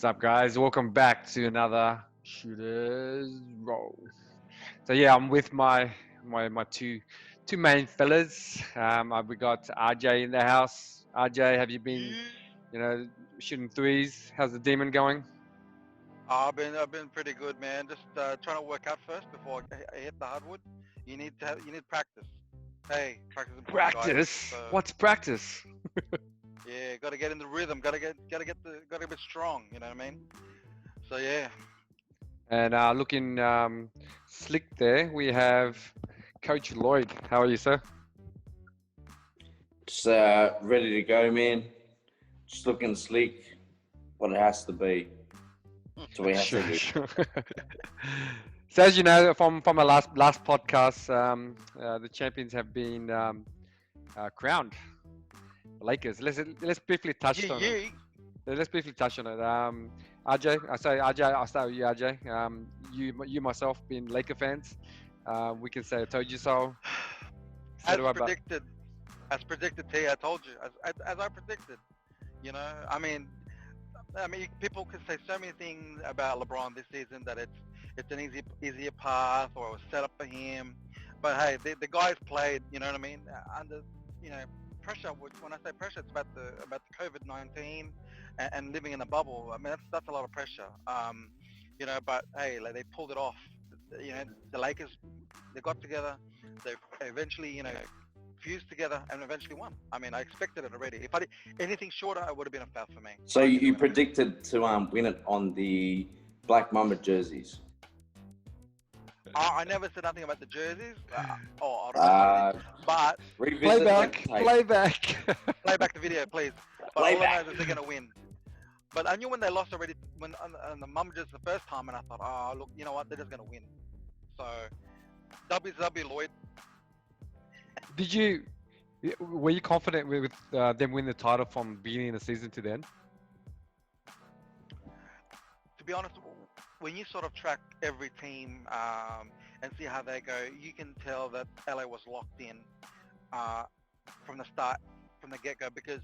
What's up, guys? Welcome back to another Shooters Roll. So yeah, I'm with my two main fellas. We got RJ in the house. RJ, have you been, Yeah. shooting threes? How's the demon going? I've been pretty good, man. Just trying to work out first before I hit the hardwood. You need practice. Hey, practice is important, guys. Practice? So What's practice? yeah, got to get in the rhythm. Got to get strong. You know what I mean? So yeah, And looking slick there, we have Coach Lloyd. How are you, sir? Just ready to go, man. Just looking sleek. What it has to be. So we have Sure, to do. sure. So as you know from our last podcast, the champions have been crowned. The Lakers. Let's briefly touch yeah, on it. yeah. Let's briefly touch on it. RJ, I'll start with you, RJ. You myself being Laker fans, we can say I told you so. So As do I, but predicted, as predicted, T. I told you, as I predicted. You know, I mean, people could say so many things about LeBron this season that it's an easier path or it was set up for him. But hey, the guys played. You know what I mean? Under pressure. When I say pressure, it's about the COVID-19 and living in a bubble. I mean, that's a lot of pressure. But hey, like, they pulled it off. The Lakers, they got together. They eventually, fused together and eventually won. I mean, I expected it already. If I did anything shorter, it would have been a foul for me. So I you, didn't you win it. predicted to win it on the Black Mamba jerseys. I never said nothing about the jerseys. I don't know. Uh, But revisit that tape. playback. play back the video, please. But Play all I back. know is they're gonna win. But I knew when they lost already, when on the Mumbles the first time, and I thought, oh look, you know what, they're just gonna win. So W Lloyd. Did you? Were you confident with them winning the title from beginning of the season to then? To be honest, when you sort of track every team and see how they go, you can tell that LA was locked in from the start, from the get-go, because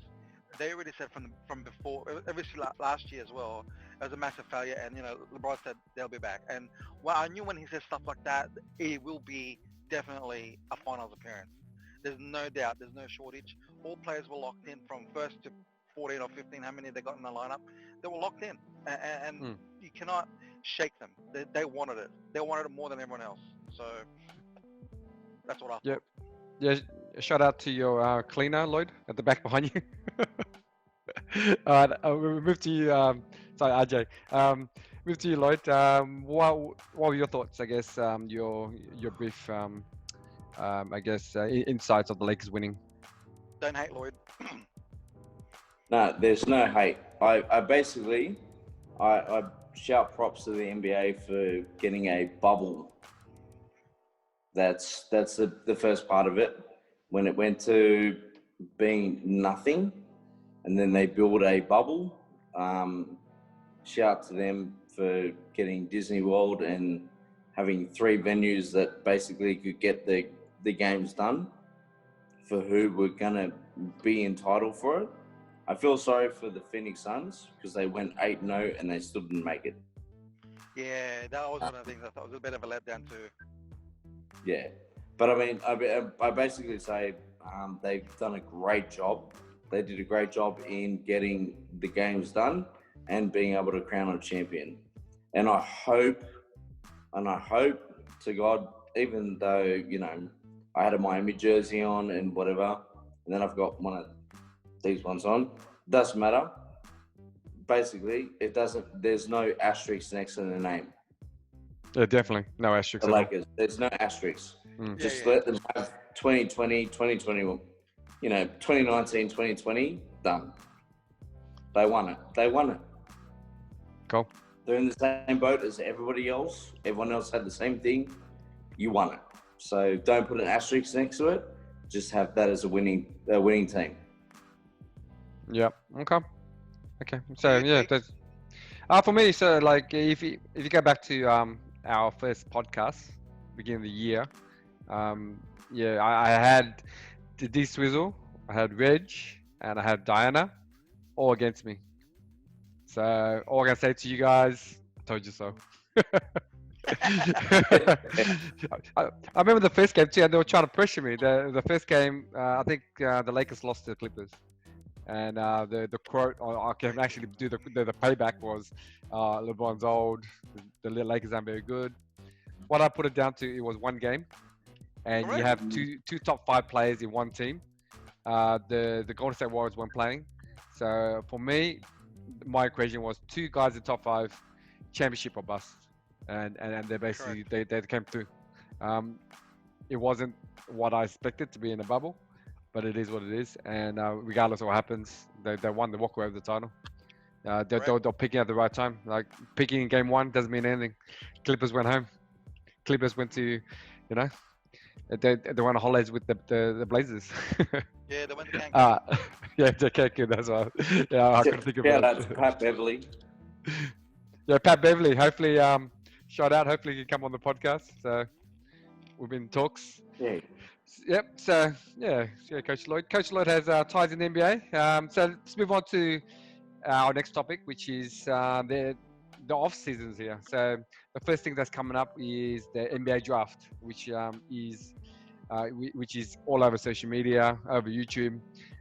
they already said from before, obviously last year as well, it was a massive failure, and LeBron said they'll be back. And well, I knew when he says stuff like that, it will be definitely a finals appearance. There's no doubt, there's no shortage. All players were locked in from first to 14 or 15, how many they got in the lineup. They were locked in, and Mm. you cannot shake them. They wanted it. They wanted it more than everyone else. So that's what I thought. Yep. Yeah. Shout out to your cleaner, Lloyd, at the back behind you. All right, we'll move to you. Sorry, RJ. Move to you, Lloyd. What were your thoughts? I guess your brief, insights of the Lakers winning. Don't hate Lloyd. No, there's no hate. I basically shout props to the NBA for getting a bubble. That's the first part of it. When it went to being nothing, and then they build a bubble. Shout to them for getting Disney World and having 3 venues that basically could get the games done for who were gonna be entitled for it. I feel sorry for the Phoenix Suns because they went 8-0 and they still didn't make it. Yeah, that was one of the things I thought was a bit of a letdown too. Yeah, but I mean, I basically say they've done a great job. They did a great job in getting the games done and being able to crown a champion. And I hope to God, even though, I had a Miami jersey on and whatever, and then I've got one of these ones on, doesn't matter. Basically, there's no asterisk next to the name. Yeah, definitely. No asterisks. The Lakers, there's no asterisks. Mm. Just Yeah. let them have 2020, 2021, 2019, 2020, done. They won it. Cool. They're in the same boat as everybody else. Everyone else had the same thing. You won it. So don't put an asterisk next to it. Just have that as a winning team. Yep. Okay. So You yeah, take- that's for me. So like, if you go back to our first podcast, beginning of the year, I had the d-swizzle, I had Reg, and I had Diana, all against me. So all I can say to you guys, I told you so. I remember the first game too, and they were trying to pressure me. The first game, I think the Lakers lost to the Clippers, and the quote I can actually do the payback was, LeBron's old, the Lakers aren't very good. What I put it down to, it was one game, and you have two top 5 players in one team. The Golden State Warriors weren't playing, so for me, my equation was 2 guys in top 5, championship or bust. And they basically they came through. It wasn't what I expected to be in a bubble, but it is what it is. And regardless of what happens, they won the walk away of the title. They're picking at the right time. Like picking in game 1 doesn't mean anything. Clippers went home. Clippers went to, they went on holidays with the Blazers. Yeah, they went to Cancun. Yeah, to Cancun, that's right. Yeah, I couldn't think of Shout that. out to Pat Beverly. Yeah, Pat Beverly. Hopefully, shout out. Hopefully, you can come on the podcast. So we've been in talks. Yeah. Yep. So yeah, Coach Lloyd. Coach Lloyd has ties in the NBA. So let's move on to our next topic, which is the off seasons here. So the first thing that's coming up is the NBA draft, which is all over social media, over YouTube,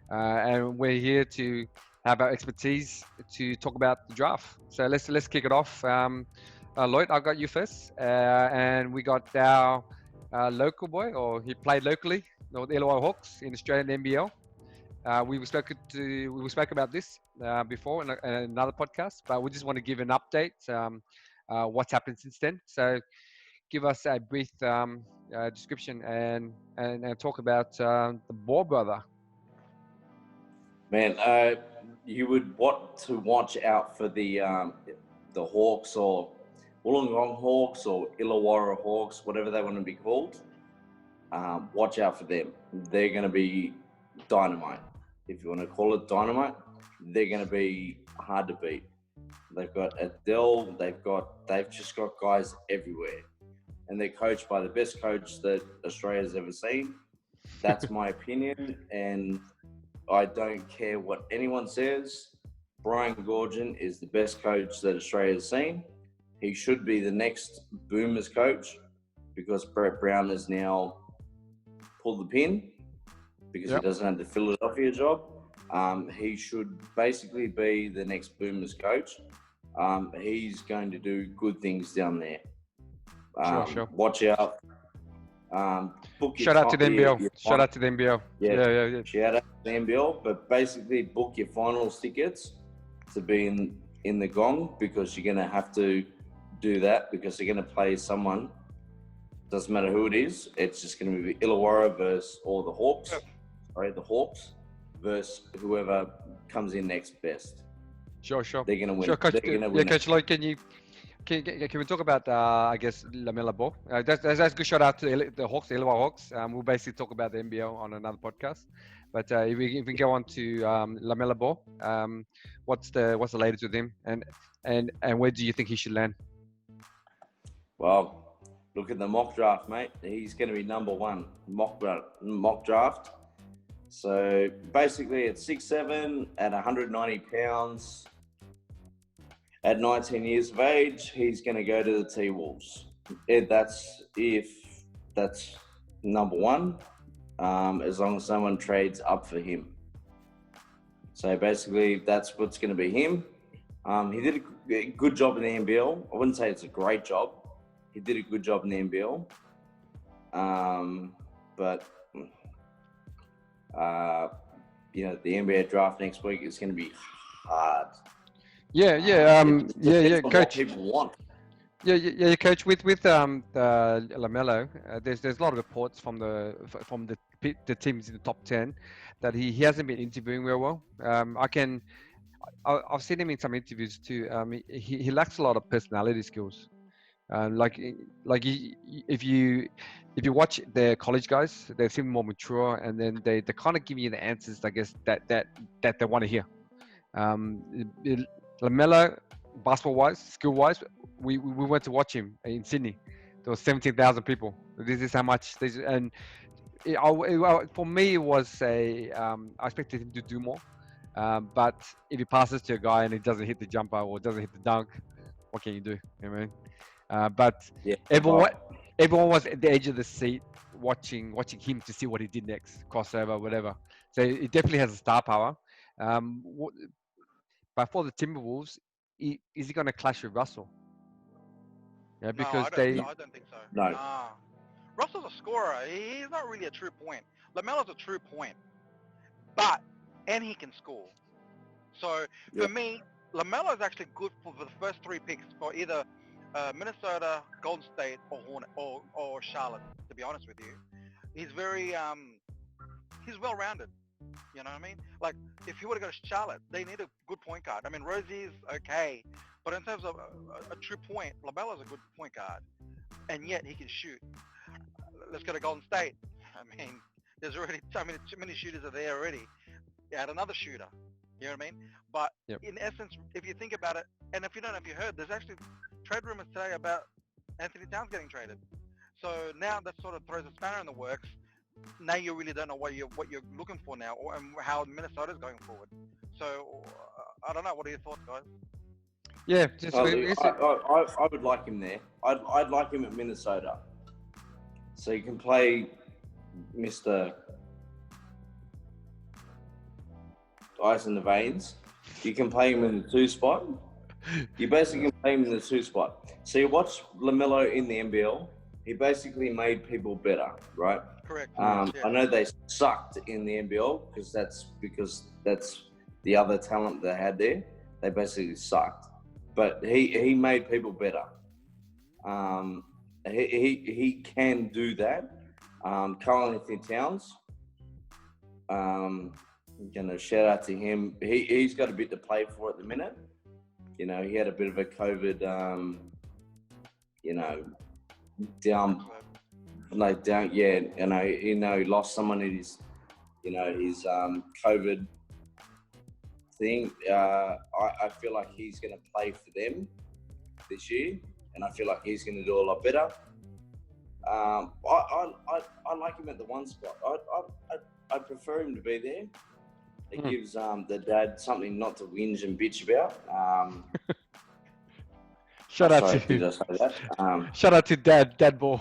and we're here to have our expertise to talk about the draft. So let's kick it off. Lloyd, I got you first, and we got our local boy, or he played locally, the Illawarra Hawks in Australian NBL. We spoke about this before in another podcast, but we just want to give an update. What's happened since then? So give us a brief description and talk about the Ball brother. Man, you would want to watch out for the Hawks, or Wollongong Hawks, or Illawarra Hawks, whatever they want to be called. Watch out for them. They're going to be dynamite. If you want to call it dynamite, they're going to be hard to beat. They've got Adele. They've just got guys everywhere, and they're coached by the best coach that Australia's ever seen. That's my opinion, and I don't care what anyone says. Brian Goorjian is the best coach that Australia's seen. He should be the next Boomers coach, because Brett Brown has now pulled the pin because he doesn't have the Philadelphia job. He should basically be the next Boomers coach. He's going to do good things down there. Sure. Watch out. Shout out to the NBL. Shout out to the NBL. Yeah. Shout out to the NBL. But basically, book your finals tickets to be in the Gong, because you're going to have to do that, because they're going to play someone. Doesn't matter who it is. It's just going to be Illawarra versus the Hawks. Right, the Hawks versus whoever comes in next best. Sure. They're going to win. Sure, Coach. They're going to win. Coach Lloyd, can we talk about I guess LaMelo Ball? That's a good shout out to the Hawks, the Illawarra Hawks. We'll basically talk about the NBL on another podcast. But if we go on to LaMelo Ball, what's the latest with him, and where do you think he should land? Well, look at the mock draft, mate. He's going to be number 1 mock draft. So basically, at 6'7", at 190 pounds, at 19 years of age, he's going to go to the T-Wolves. That's number 1, as long as someone trades up for him. So basically, that's what's going to be him. He did a good job in the NBL. I wouldn't say it's a great job. He did a good job in the NBL. But the NBA draft next week is going to be hard. Yeah, Coach. Coach. People want. Yeah, Coach. With LaMelo, there's a lot of reports from the teams in the top 10 that he hasn't been interviewing very well. I've seen him in some interviews too. He lacks a lot of personality skills. If you watch the college guys, they seem more mature, and then they kind of give you the answers, I guess, that they want to hear. LaMelo, basketball-wise, skill-wise, we went to watch him in Sydney. There was 17,000 people. This is how much. For me, it was I expected him to do more. But if he passes to a guy and he doesn't hit the jumper or doesn't hit the dunk, what can you do? You know what I mean? But Yeah. everyone was at the edge of the seat watching him to see what he did next, crossover, whatever. So it definitely has a star power. But for the Timberwolves, is he going to clash with Russell? Yeah, No, because I don't think so. No. Nah. Russell's a scorer. He's not really a true point. LaMelo's a true point, and he can score. So Yeah. for me, LaMelo is actually good for the first 3 picks for either Minnesota, Golden State, or Hornet or Charlotte. To be honest with you, he's very he's well-rounded. You know what I mean? Like if he were to go to Charlotte, they need a good point guard. I mean, Rosie's okay, but in terms of a true point, LaMelo's a good point guard, and yet he can shoot. Let's go to Golden State. I mean, there's already too many shooters are there already. Add another shooter. You know what I mean? But in essence, if you think about it, and if you don't know if you heard, there's actually trade rumors today about Anthony Towns getting traded. So now that sort of throws a spanner in the works. Now you really don't know what you're looking for now, and how Minnesota's going forward. So I don't know. What are your thoughts, guys? Yeah, I would like him there. I'd like him at Minnesota, so you can play Mr. Ice in the Veins. You can play him in the 2 spot. You basically play him in the 2 spot. So you watch LaMelo in the NBL. He basically made people better, right? Correct. I know they sucked in the NBL because that's the other talent they had there. They basically sucked, but he made people better. He can do that. Carl Anthony Towns. Gonna shout out to him. He's got a bit to play for at the minute. You know, he had a bit of a COVID. He lost someone in his, his COVID thing. I feel like he's going to play for them this year, and I feel like he's going to do a lot better. I like him at the 1 spot. I prefer him to be there. It gives the dad something not to whinge and bitch about. Shout out to Dad Ball.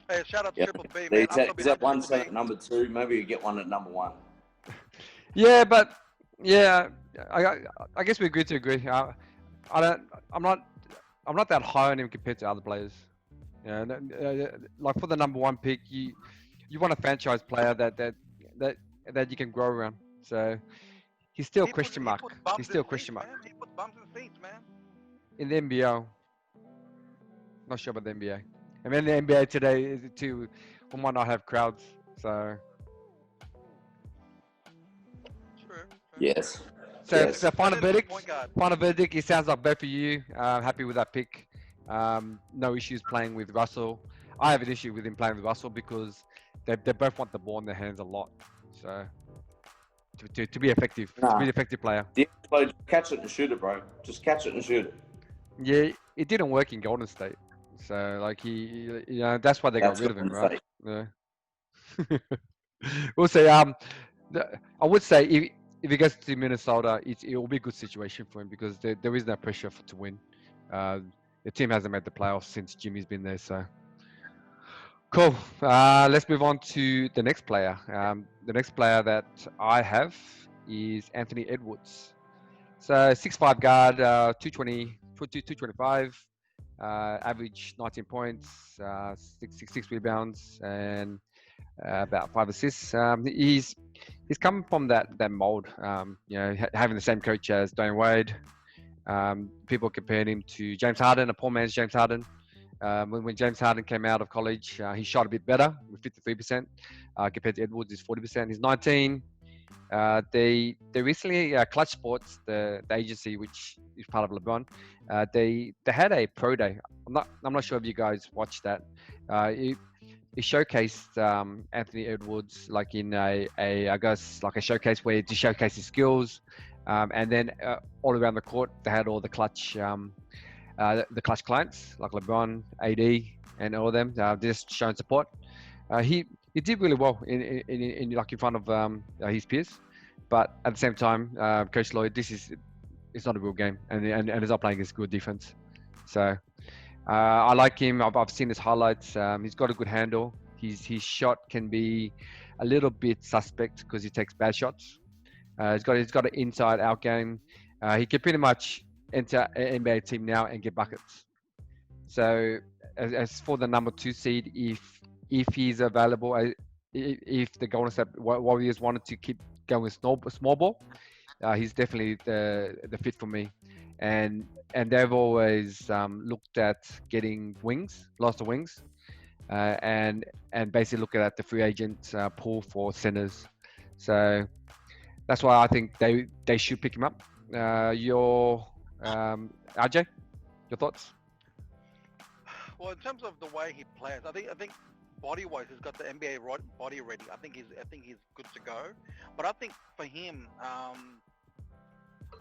Hey, shout out to Triple B, man. He's at 1 set at number 2. Maybe you get one at number 1. Yeah, but I guess we agree to agree. I'm not that high on him compared to other players. Yeah, like for the number 1 pick, you want a franchise player that you can grow around. So he's still a question mark. He's still a question mark. He puts bums in seats, man. In the NBL, not sure about the NBA. I mean, the NBA today too, we might not have crowds. So True. Yes. So final verdict. Point guard. Final verdict. It sounds like both of you happy with that pick. No issues playing with Russell. I have an issue with him playing with Russell because they both want the ball in their hands a lot. So to be effective, to be an effective player. Yeah, catch it and shoot it, bro. Just catch it and shoot it. Yeah, it didn't work in Golden State. So like that's why they got rid of him, right? Yeah. We'll say I would say if he goes to Minnesota, it will be a good situation for him because there is no pressure to win. The team hasn't made the playoffs since Jimmy's been there, so cool. Let's move on to the next player. The next player that I have is Anthony Edwards. So 6'5" guard, 225, average 19 points, 6 rebounds, and about 5 assists. He's come from that mold, having the same coach as Dwayne Wade. People comparing him to James Harden, a poor man's James Harden. When James Harden came out of college, he shot a bit better with 53% compared to Edwards is 40%. He's 19. They recently Clutch Sports, the agency which is part of LeBron, they had a pro day. I'm not sure if you guys watched that. It showcased Anthony Edwards like in I guess like a showcase where to showcase his skills, and then all around the court they had all the Clutch clients like LeBron, AD, and all of them just showing support. He did really well in front of his peers. But at the same time, Coach Lloyd, it's not a real game, and he's not playing against good defense. So I like him. I've seen his highlights. He's got a good handle. His shot can be a little bit suspect because he takes bad shots. He's got an inside-out game. He can pretty much enter an NBA team now and get buckets. So as for the number 2 seed, if he's available, if the Golden State Warriors wanted to keep going with small ball, he's definitely the fit for me. And they've always looked at getting wings, lots of wings, and basically looking at the free agent pool for centers. So that's why I think they should pick him up. RJ, your thoughts? Well, in terms of the way he plays, I think body-wise, he's got the NBA body ready. I think he's good to go. But I think for him, I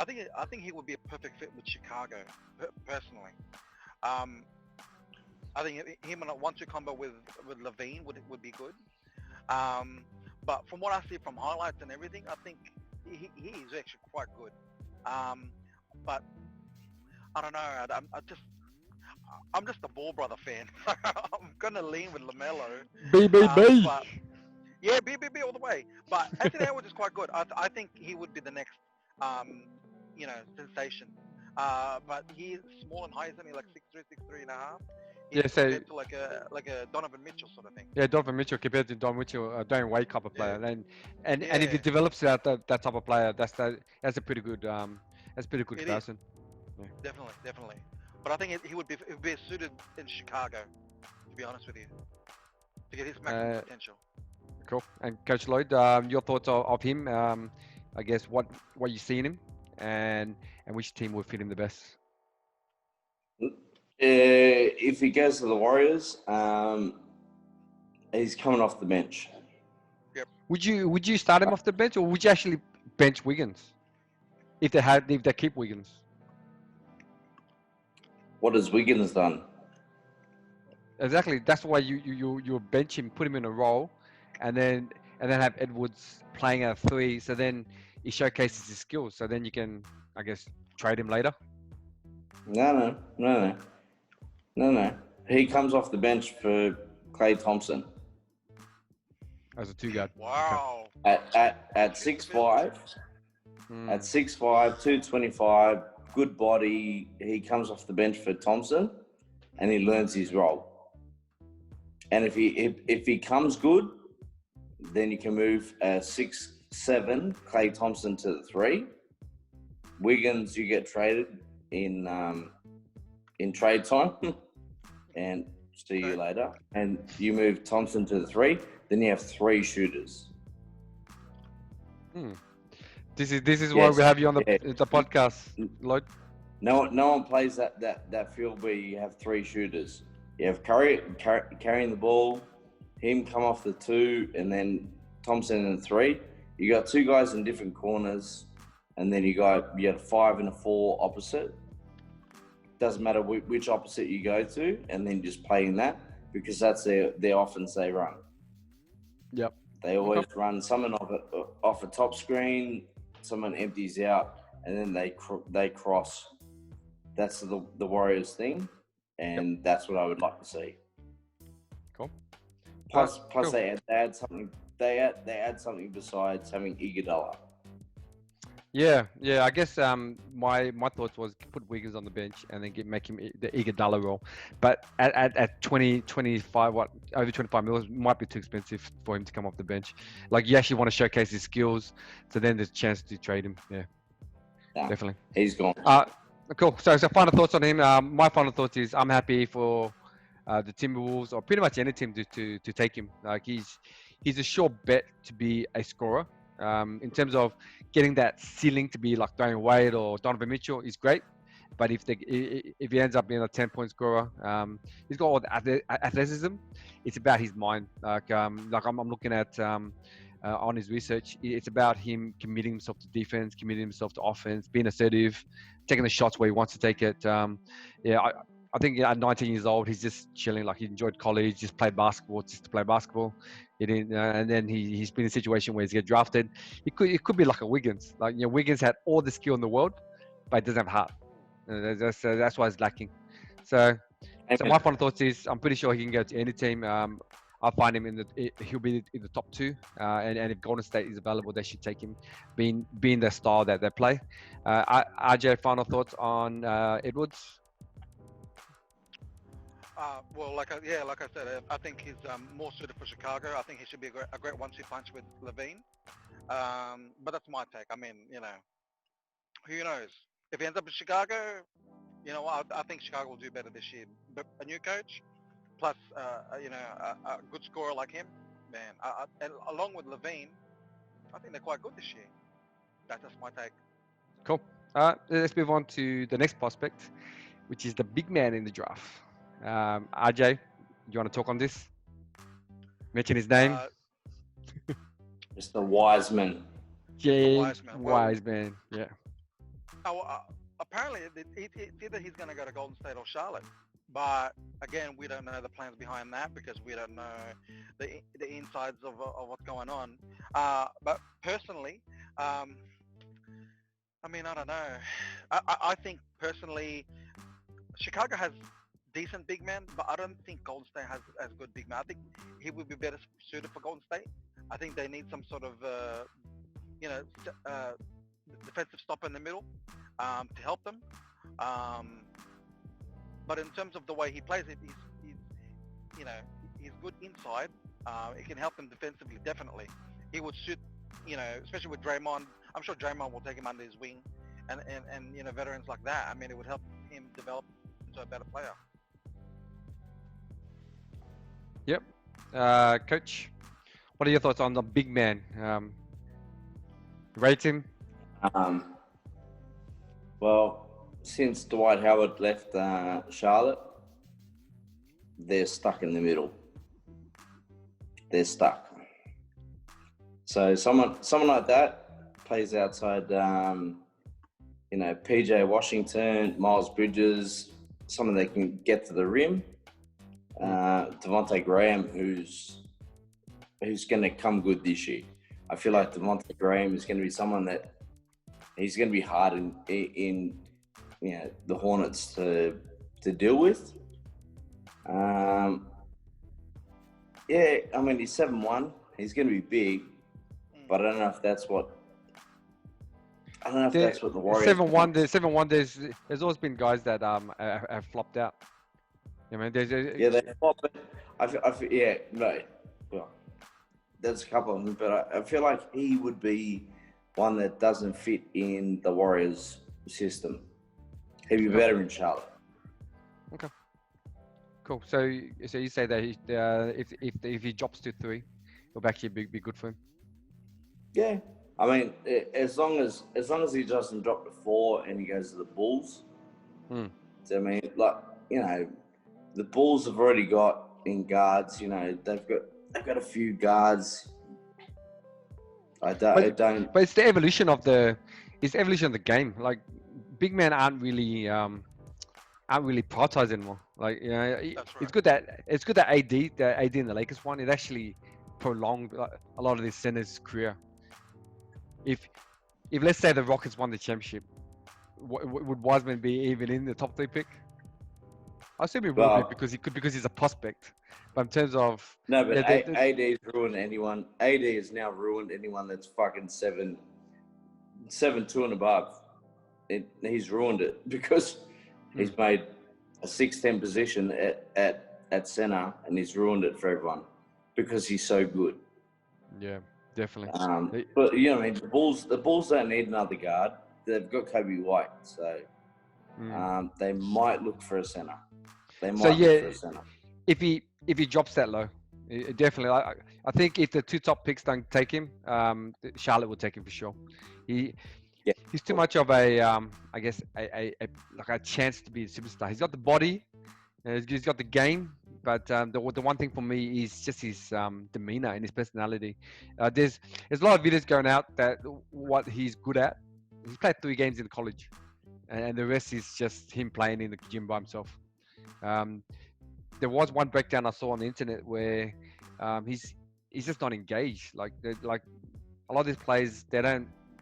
think he would be a perfect fit with Chicago, personally. I think him in a 1-2 combo with Levine would be good. But from what I see from highlights and everything, I think he is actually quite good. But I don't know. I'm just a Ball brother fan. I'm gonna lean with LaMelo. BBB. Yeah, BBB all the way. But Anthony Edwards is quite good. I think he would be the next, sensation. But he's small and high. He's only like 6'3", 6'3 and a half. Yeah, so compared to like a Donovan Mitchell sort of thing. Yeah, Donovan Mitchell compared to Don Mitchell, Dwayne Wade type of player, Yeah. and if he develops that type of player, that's a pretty good It comparison. Definitely. But I think he would be suited in Chicago, to be honest with you, to get his maximum potential. Cool. And Coach Lloyd, your thoughts of him? I guess what you see in him, and which team would fit him the best? If he goes to the Warriors, he's coming off the bench. Yep. Would you start him off the bench, or would you actually bench Wiggins if they keep Wiggins? What has Wiggins done? Exactly. That's why you bench him, put him in a role, and then have Edwards playing at 3. So then he showcases his skills. So then you can, I guess, trade him later. No. He comes off the bench for Klay Thompson. As a 2 guard. Wow. At 6'5", at 6'5", 225, good body. He comes off the bench for Thompson, and he learns his role. And if he comes good, then you can move 6'7" Klay Thompson to the 3. Wiggins, you get traded in trade time, and see you later. And you move Thompson to the 3. Then you have 3 shooters. This is why we have you on the podcast, Lloyd. No one plays that field where you have 3 shooters. You have Curry carrying the ball, him come off the 2, and then Thompson in the 3. You got 2 guys in different corners, and then you got a 5 and a 4 opposite. Doesn't matter which opposite you go to, and then just play in that, because that's their offense they run. Yep. They always run someone off a top screen, someone empties out, and then they cross. That's the Warriors thing, and that's what I would like to see. Cool. Plus cool. they add something. They add something besides having Iguodala. Yeah. I guess my thoughts was put Wiggins on the bench and then make him the Iguodala role. But at 25, over 25 mil might be too expensive for him to come off the bench. Like, you actually want to showcase his skills, so then there's a chance to trade him. Yeah, definitely. He's gone. Cool. So final thoughts on him. My final thoughts is I'm happy for the Timberwolves, or pretty much any team to take him. Like, he's a sure bet to be a scorer. In terms of getting that ceiling to be like Dwayne Wade or Donovan Mitchell is great, but if he ends up being a 10-point scorer, he's got all the athleticism. It's about his mind. Like I'm looking at on his research, it's about him committing himself to defense, committing himself to offense, being assertive, taking the shots where he wants to take it. I think at 19 years old, he's just chilling. Like, he enjoyed college, just played basketball just to play basketball. He didn't, and then he's been in a situation where he's get drafted. It could be like a Wiggins. Like Wiggins had all the skill in the world, but he doesn't have heart. That's why he's lacking. So my final thoughts is I'm pretty sure he can go to any team. I'll find him he'll be in the top 2. And if Golden State is available, they should take him, being the style that they play. RJ, final thoughts on Edwards? Well, like I said, I think he's more suited for Chicago. I think he should be a great 1-2 punch with Levine. But that's my take. I mean, who knows? If he ends up in Chicago, I think Chicago will do better this year. But a new coach, plus a good scorer like him, man, and along with Levine, I think they're quite good this year. That's just my take. Cool. Let's move on to the next prospect, which is the big man in the draft. RJ, you want to talk on this? Mention his name. Mr. Wiseman. James Wiseman. Yeah. Apparently, it's either he's going to go to Golden State or Charlotte. But again, we don't know the plans behind that because we don't know the insides of what's going on. But personally, I don't know. I think personally, Chicago has decent big men, but I don't think Golden State has as good big men. I think he would be better suited for Golden State. I think they need some sort of, defensive stop in the middle to help them. But in terms of the way he plays it, he's good inside. It can help them defensively, definitely. He would suit, especially with Draymond. I'm sure Draymond will take him under his wing, and veterans like that. I mean, it would help him develop into a better player. Yep. Coach, what are your thoughts on the big man? Rate him? Well, since Dwight Howard left Charlotte, they're stuck in the middle. They're stuck. So someone like that plays outside, PJ Washington, Miles Bridges, someone that can get to the rim. Devontae Graham, who's going to come good this year. I feel like Devontae Graham is going to be someone that he's going to be hard in the Hornets to deal with. He's 7'1". He's going to be big, but I don't know if that's what. That's what the Warriors. 7'1". There's always been guys that have flopped out. They flop. Well, there's a couple of them, but I feel like he would be one that doesn't fit in the Warriors system. He'd be better in Charlotte. Okay. Cool. So you say that if he drops to 3, it'll actually be good for him. Yeah, I mean, as long as he doesn't drop to 4 and he goes to the Bulls. So, I mean, the Bulls have already got in guards. They've got a few guards. But it's the evolution of the game. Like big men aren't really prioritized anymore. Like That's it's right. good that AD in the Lakers one. It actually prolonged a lot of this center's career. If let's say the Rockets won the championship, would Wiseman be even in the top 3 pick? I assume he would be because he's a prospect. But in terms of AD's ruined anyone. AD has now ruined anyone that's fucking 7'2" and above. He's ruined it because he's made a 6'10" position at center, and he's ruined it for everyone because he's so good. Yeah, definitely. But the Bulls don't need another guard. They've got Kobe White, so they might look for a center. If he drops that low, definitely. I think if the 2 top picks don't take him, Charlotte will take him for sure. He's too much of a a chance to be a superstar. He's got the body, he's got the game, but the one thing for me is just his demeanor and his personality. There's a lot of videos going out that what he's good at. He's played 3 games in college, and the rest is just him playing in the gym by himself. There was one breakdown I saw on the internet where he's just not engaged. Like a lot of these players, they're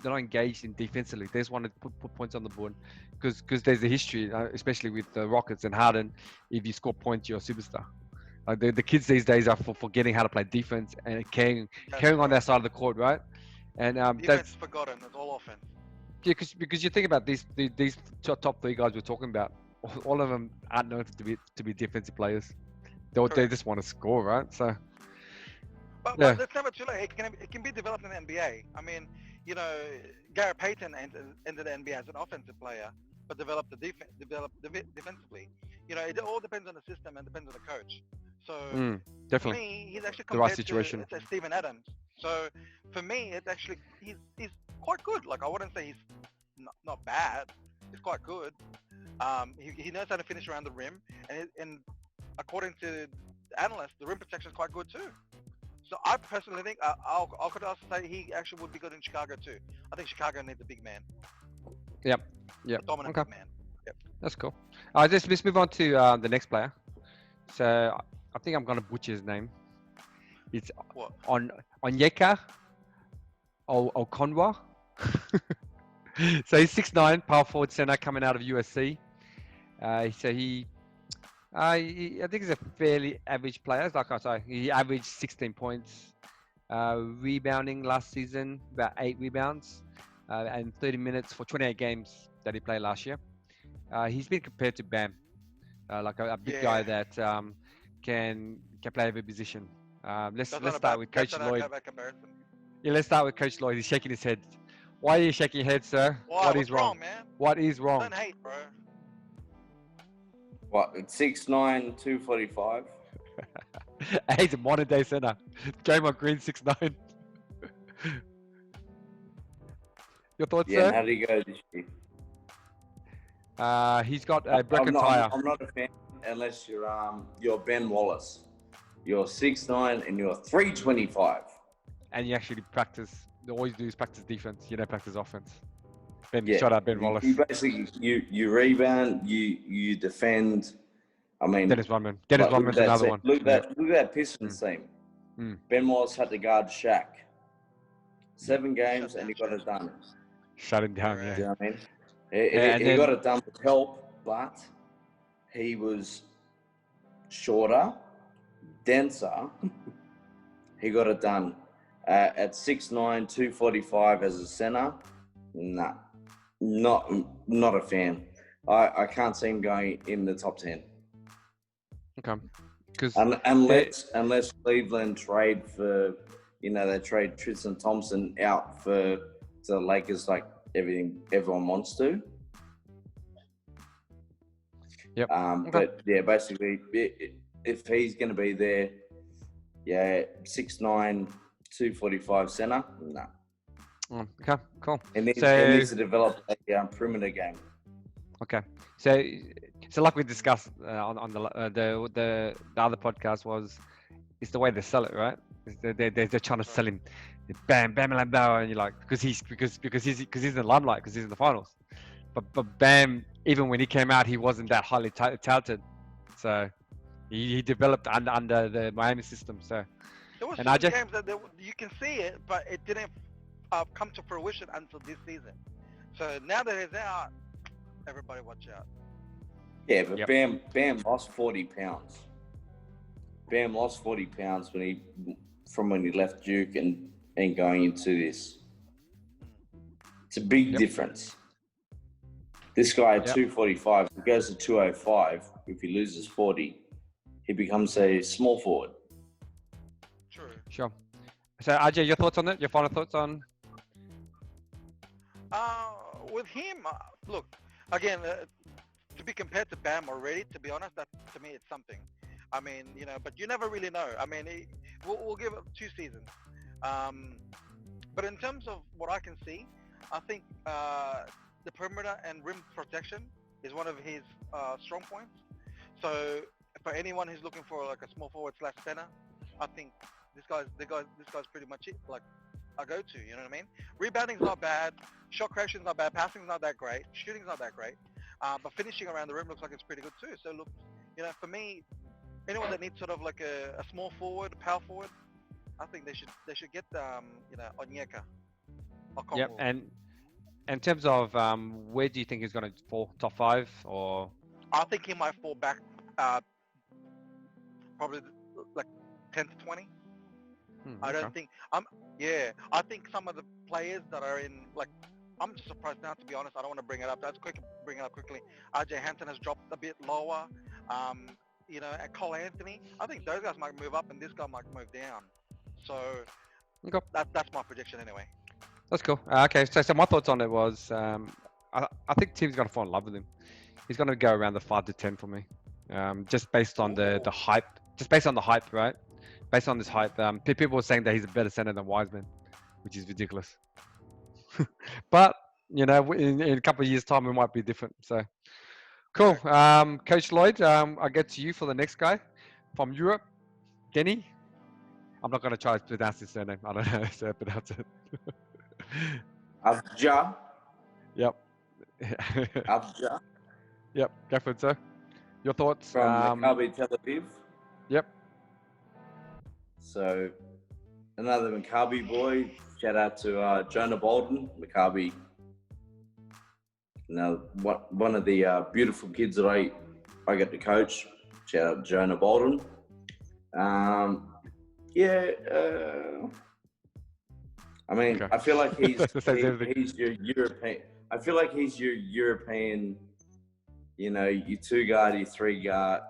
not engaged in defensively. They just want to put points on the board because there's a history, especially with the Rockets and Harden. If you score points, you're a superstar. Like the kids these days are forgetting how to play defense and carrying on that side of the court, right? And defense that's is forgotten. It's all offense. yeah, because you think about these top three guys we're talking about, all of them aren't known to be defensive players. They Correct. just want to score, right? So But yeah. that's never too late. It can be developed in the NBA. I mean, you know, Garrett Payton entered the NBA as an offensive player, but developed defensively. You know, it all depends on the system and depends on the coach. So for definitely me, he's actually the right compared situation. to Steven Adams. So for me, it's actually he's quite good. Like I wouldn't say he's not bad. He's quite good. He knows how to finish around the rim, and according to analysts, the rim protection is quite good too. So I personally think I could also say he actually would be good in Chicago too. I think Chicago needs a big man. Yep. A dominant big man. Yep. That's cool. Let's move on to the next player. So I think I'm gonna butcher his name. It's What? Onyeka Okongwu. So he's 6'9", power forward center coming out of USC. I think he's a fairly average player. Like I say, he averaged 16 points, rebounding last season, about 8 rebounds, and 30 minutes for 28 games that he played last year. He's been compared to Bam, like a big guy that can play every position. Let's start with Coach Lloyd. Yeah, let's start with Coach Lloyd. He's shaking his head. Why are you shaking your head, sir? What is wrong, man? What is wrong? Don't hate, bro. What? It's 6'9", 245. He's a modern day center. Draymond Green 6'9". Your thoughts, Yeah, sir? and how do you go this year? He's got a broken tire. I'm not a fan unless you're Ben Wallace. You're 6'9" and you're 325. And you actually practice. All you do is practice defense. You don't practice offense. Yeah. Shout out Ben Wallace. You basically you rebound, you defend. I mean, Dennis Rodman's another one. Look at that Pistons team. Ben Wallace had to guard Shaq. 7 games and he got it done. Shut him down, yeah. Do you know what I mean? He got it done with help, but he was shorter, denser. He got it done. At 6'9", 245 as a center, nah, not a fan. I can't see him going in the top 10. Okay. Because unless Cleveland trade for, they trade Tristan Thompson out for the Lakers like everyone wants to. Yep. But yeah, basically, if he's going to be there, 6'9", 245 center, no. Okay, cool. He needs to develop a perimeter game. Okay, so like we discussed on the other podcast it's the way they sell it, right? They're trying to sell him, bam, and you're like because he's in the limelight because he's in the finals, but Bam, even when he came out, he wasn't that highly touted, so he developed under the Miami system. So there were some games that you can see it, but it didn't come to fruition until this season. So now that he's out, everybody watch out. Yeah, but Bam lost 40 pounds. Bam lost 40 pounds from when he left Duke and going into this. It's a big difference. This guy at 245, he goes to 205. If he loses 40, he becomes a small forward. True. Sure. So Ajay, your thoughts on it? Your final thoughts on? With him, look, again, to be compared to Bam already, to be honest, that to me it's something. I mean, but you never really know. I mean, we'll give it 2 seasons. But in terms of what I can see, I think the perimeter and rim protection is one of his strong points. So for anyone who's looking for like a small forward / center, I think this guy's pretty much it. Like a go-to, you know what I mean? Rebounding's not bad, shot creation's not bad, passing's not that great, shooting's not that great, but finishing around the rim looks like it's pretty good too. So look, for me, anyone that needs sort of like a small forward, power forward, I think they should get Onyeka Okongwu. Yep. And in terms of where do you think he's going to fall? Top 5 or? I think he might fall back probably like 10 to 20. I don't think I think some of the players that are in I'm just surprised now, to be honest. I don't want to bring it up. Bring it up quickly. RJ Hampton has dropped a bit lower. And Cole Anthony. I think those guys might move up, and this guy might move down. So Okay. that's my prediction anyway. That's cool. Okay, so my thoughts on it was I think team's going to fall in love with him. He's going to go around the 5 to 10 for me, just based on the hype. Just based on the hype, right? Based on this hype, people were saying that he's a better center than Wiseman, which is ridiculous. But in a couple of years' time, it might be different. So cool. Coach Lloyd, I get to you for the next guy from Europe, Deni. I'm not going to try to pronounce his surname. I don't know how to pronounce it. Avdija. Yep. Avdija. Yep. Go for it, sir. Your thoughts? From Maccabi Tel Aviv. Yep. So, another Maccabi boy. Shout out to Jonah Bolden, Maccabi. Now, one of the beautiful kids that I get to coach. Shout out to Jonah Bolden. I mean, okay. I feel like he's your European. I feel like he's your European. Your 2 guard, your 3 guard.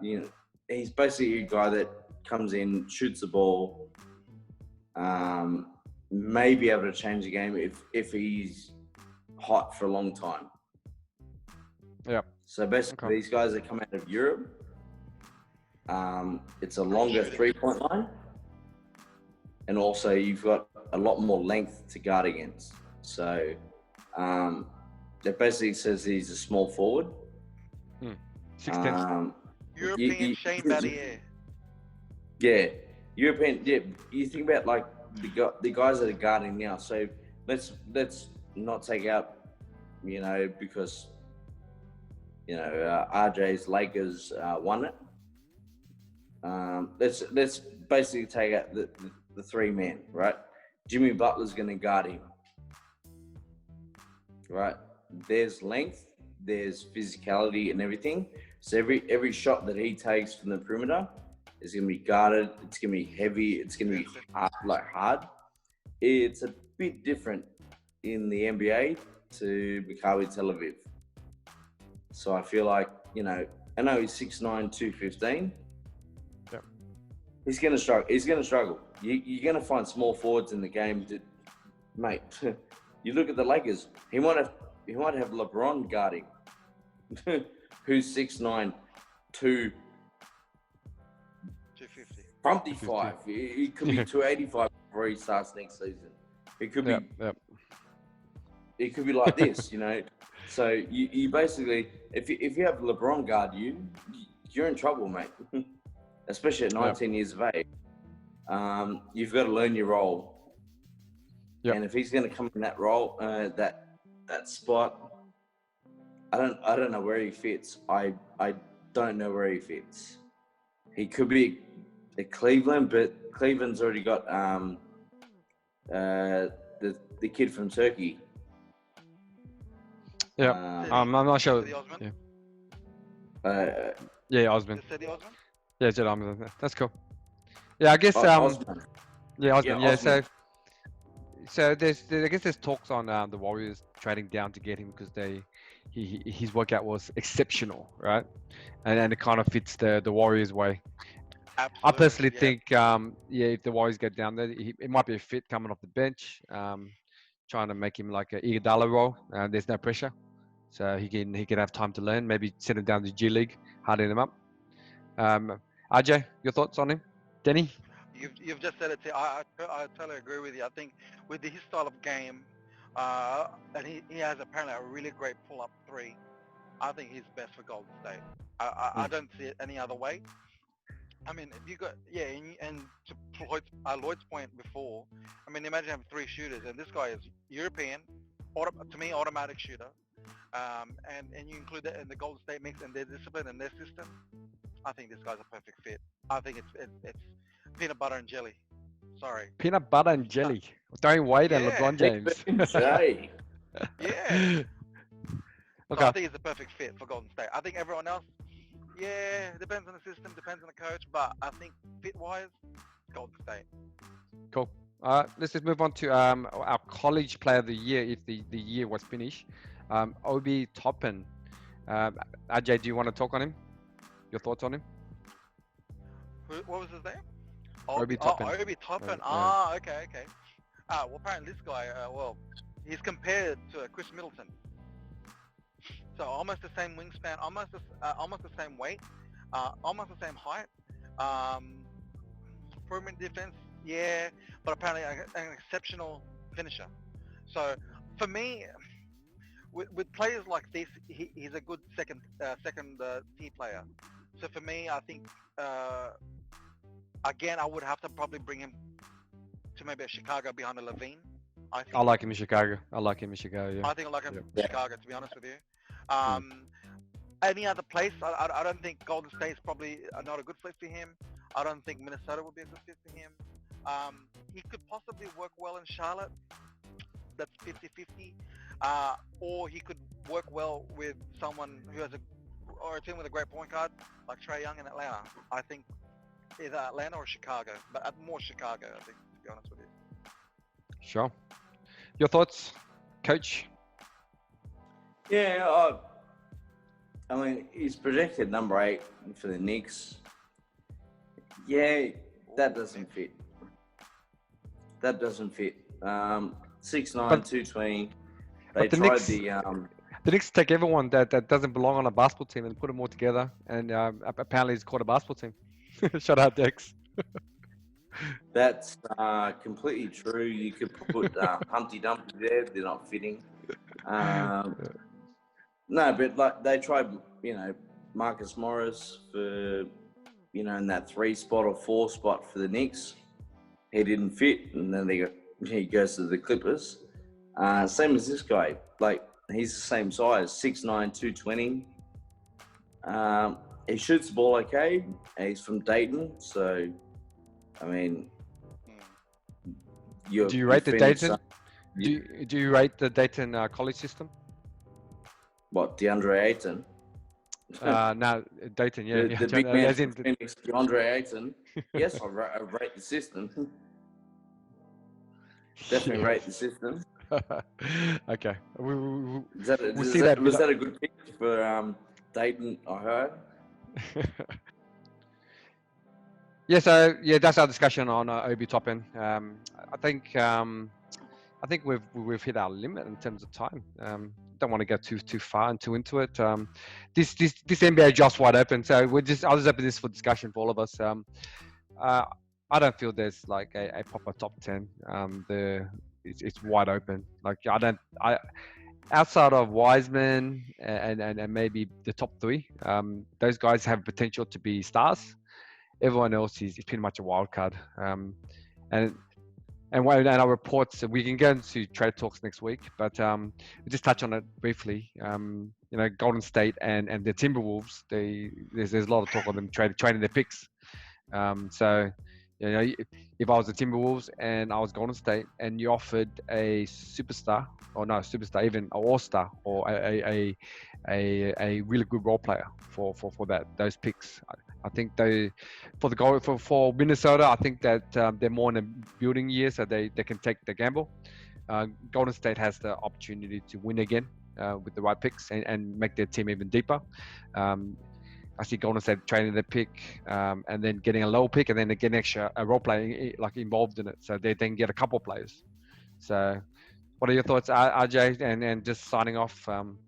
He's basically a guy that comes in, shoots the ball. May be able to change the game if he's hot for a long time. Yeah. So basically, these guys that come out of Europe, it's a longer 3-point line, and also you've got a lot more length to guard against. So that basically says he's a small forward. 6'10". European Shane Battier. Yeah, European. Yeah, you think about like the guys that are guarding now. So let's not take out, because RJ's Lakers won it. Let's basically take out the 3 men, right? Jimmy Butler's going to guard him, right? There's length, there's physicality and everything. So every shot that he takes from the perimeter is going to be guarded. It's going to be heavy. It's going to be hard. It's a bit different in the NBA to Maccabi Tel Aviv. So I feel like, I know he's 6'9", 215. Yep. He's going to struggle. You're going to find small forwards in the game. Mate, you look at the Lakers. He might have LeBron guarding, who's 6'9", 250. 55. He could be 285 before he starts next season. It could be. Yep. It could be like this, So you basically, if you have LeBron guard you're in trouble, mate. Especially at 19 years of age. You've got to learn your role. Yep. And if he's going to come in that role, that spot, I don't know where he fits. I don't know where he fits. He could be at Cleveland, but Cleveland's already got the kid from Turkey. Yeah, I'm not sure. Yeah. Osman. Yeah, Jed Osman. That's cool. Yeah, I guess. Osman. Yeah, Osman. Yeah, Osman. Osman. So there's talks on the Warriors trading down to get him because his workout was exceptional, right? And it kind of fits the Warriors way. Absolutely, I personally think, if the Warriors get down there, it might be a fit coming off the bench, trying to make him like a Iguodala role. There's no pressure, so he can have time to learn. Maybe send him down to G League, harden him up. RJ, your thoughts on him, Deni? You've just said it. I totally agree with you. I think with his style of game, and he has apparently a really great pull-up 3. I think he's best for Golden State. I don't see it any other way. I mean, if you got and to Lloyd's point before, I mean, imagine having 3 shooters, and this guy is European, to me, automatic shooter, and you include that in the Golden State mix and their discipline and their system. I think this guy's a perfect fit. I think it's peanut butter and jelly. Sorry. Peanut butter and jelly. Dwayne Wade and Yeah. LeBron James. Jay. Yeah. So I Okay. think he's the perfect fit for Golden State. I think everyone else, yeah, depends on the system, depends on the coach, but I think fit-wise, Golden State. Cool. Let's just move on to our college player of the year, if the year was finished. Obi Toppin. Ajay, do you want to talk on him? Your thoughts on him? What was his name? Obi Toppin. Obi Toppin. Yeah. Okay. Well, apparently this guy, he's compared to Chris Middleton. So almost the same wingspan, almost the same weight, almost the same height. Improvement defense, yeah, but apparently an exceptional finisher. So for me, with players like this, he's a good second tier player. So for me, I think again I would have to probably bring him to maybe a Chicago behind a Levine. I think. I like him in Chicago. Yeah. I think I like him in Yeah. Chicago, to be honest with you. Any other place, I don't think Golden State's probably not a good fit for him. I don't think Minnesota would be a good fit for him. He could possibly work well in Charlotte. That's 50-50. Or he could work well with someone who has a team with a great point guard, like Trae Young in Atlanta. I think either Atlanta or Chicago, but more Chicago, I think, to be honest with you. Sure. Your thoughts, Coach? Yeah, I mean, he's projected number 8 for the Knicks. Yeah, that doesn't fit. 6'9", 220. They the tried Knicks- The Knicks take everyone that doesn't belong on a basketball team and put them all together, and apparently he's called a basketball team. Shout out, Dex. That's completely true. You could put Humpty Dumpty there. They're not fitting. No, but like they tried, Marcus Morris for, in that 3 spot or 4 spot for the Knicks. He didn't fit, and then he goes to the Clippers. Same as this guy. Like, he's the same size, 6'9", 220. He shoots the ball okay. He's from Dayton, so, I mean... Do you rate the Dayton? Do you rate the Dayton college system? What, DeAndre Ayton? No, Dayton, yeah. The big man from Phoenix, DeAndre Ayton. Yes, I rate the system. Definitely rate the system. Okay. Was that a good pick for Dayton, I heard? Yeah, so that's our discussion on Obi Toppin. I think we've hit our limit in terms of time. Don't want to go too far and too into it. This NBA just wide open, so I'll just open this for discussion for all of us. I don't feel there's like a proper top 10. It's wide open. Like outside of Wiseman and maybe the top 3, those guys have potential to be stars. Everyone else is pretty much a wild card. And our reports, we can go into trade talks next week, but we'll just touch on it briefly. Golden State and the Timberwolves, there's a lot of talk of them trading their picks. So, if I was the Timberwolves and I was Golden State and you offered a superstar, or no superstar, even an all-star, or a really good role player for those picks, I think for Minnesota, I think that they're more in a building year, so they can take the gamble. Golden State has the opportunity to win again with the right picks and make their team even deeper. I see Golden State trading their pick and then getting a low pick, and then they get a role player like involved in it, so they then get a couple players. So, what are your thoughts, RJ? And just signing off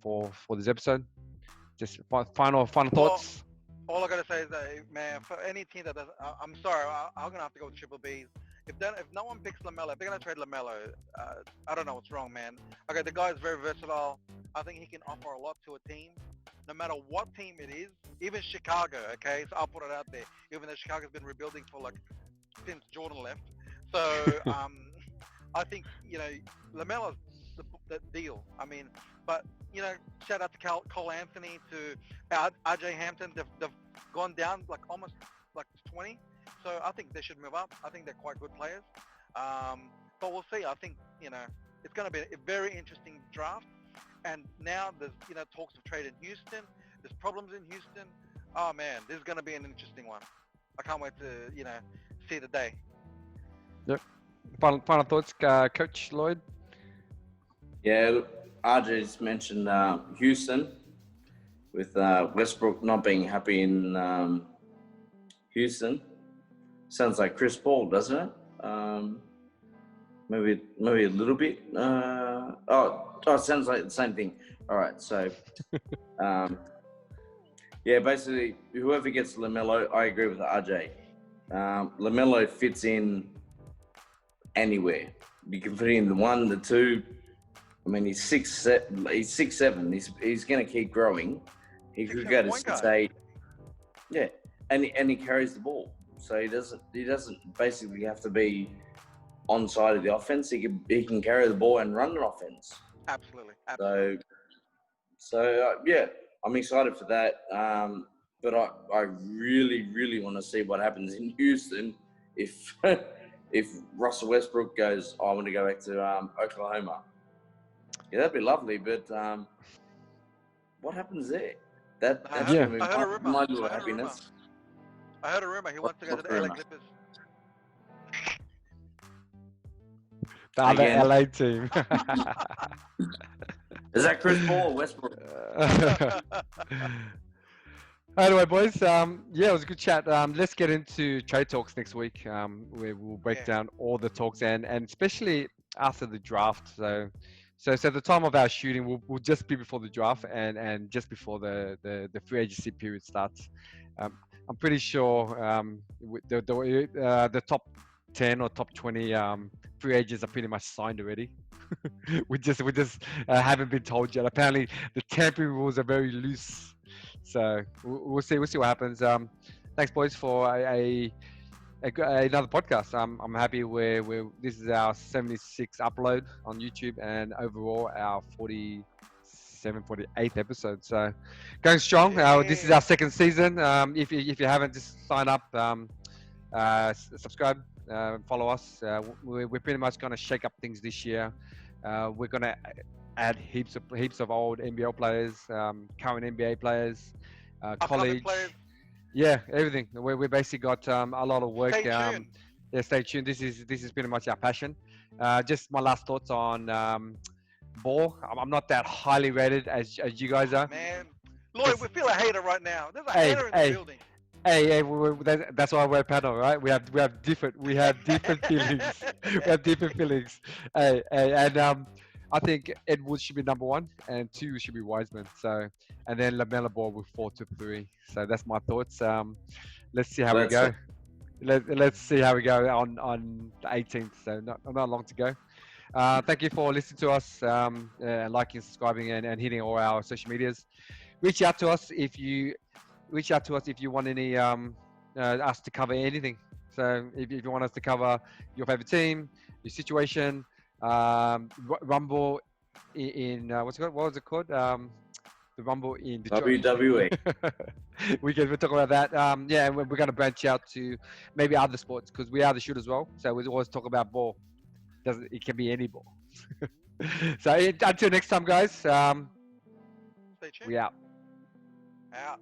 for this episode. Just final thoughts. All I gotta say is that, man, for any team that doesn't, I'm sorry, I'm gonna have to go with triple Bs. If no one picks LaMelo, if they're gonna trade LaMelo, I don't know what's wrong, man. Okay, the guy is very versatile. I think he can offer a lot to a team, no matter what team it is. Even Chicago, okay. So I'll put it out there. Even though Chicago's been rebuilding since Jordan left, so I think LaMelo's the deal. I mean, but shout out to Cole Anthony, to RJ Hampton. They've gone down almost 20. So I think they should move up. I think they're quite good players. But we'll see. I think, it's going to be a very interesting draft. And now there's, talks of trade in Houston. There's problems in Houston. Oh, man, this is going to be an interesting one. I can't wait to, see the day. Yep. Final thoughts, Coach Lloyd? Yeah, look, RJ just mentioned Houston, with Westbrook not being happy in Houston. Sounds like Chris Paul, doesn't it? Maybe a little bit. It sounds like the same thing. All right, so yeah, basically whoever gets LaMelo, I agree with RJ. LaMelo fits in anywhere. You can put in the 1, the 2. I mean, he's 6'7". He's going to keep growing. He could go to 6'8". Yeah, and he carries the ball, so he doesn't basically have to be on side of the offense. He can carry the ball and run an offense. Absolutely. So yeah, I'm excited for that. But I really, really want to see what happens in Houston if Russell Westbrook goes, I want to go back to Oklahoma. Yeah, that'd be lovely. But what happens there? That's Yeah. going to be my little happiness. I heard a rumor. He wants to go to the LA Clippers. The other Again. LA team. Is that Chris Paul or Westbrook? Anyway, boys, it was a good chat. Let's get into trade talks next week, where we'll break down all the talks and especially after the draft. So the time of our shooting will just be before the draft and just before the free agency period starts. I'm pretty sure the top 10 or top 20 free agents are pretty much signed already. we just haven't been told yet. Apparently, the tampering rules are very loose. So we'll see what happens. Thanks, boys, for another podcast. I'm happy where this is our 76th upload on YouTube and overall our 48th episode. So going strong. This is our second season. If you haven't, just sign up, subscribe, follow us. We're pretty much going to shake up things this year. We're going to add heaps of old NBL players, current NBA players, college players. Yeah, everything. We basically got a lot of work. Stay tuned. Yeah, stay tuned. This is pretty much our passion. Just my last thoughts on Ball. I'm not that highly rated as you guys are. Man, Lloyd, we feel a hater right now. There's a hater in the building. Hey, that's why we're a panel, right? We have different feelings. We have different feelings. Hey, and I think Ed Wood should be number 1, and 2 should be Wiseman. So, and then LaMelo Ball with 4 to 3. So that's my thoughts. Let's see how we go. Let's see how we go on the 18th. So not long to go. Thank you for listening to us, liking, subscribing, and hitting all our social medias. Reach out to us if you want any us to cover anything. So if you want us to cover your favorite team, your situation, Rumble in what's it called? What was it called? The Rumble in Detroit. WWE. We'll talk about that. And we're going to branch out to maybe other sports because we are the shoot as well. So we always talk about ball. It can be any ball. So until next time, guys. Stay tuned. We out. Out.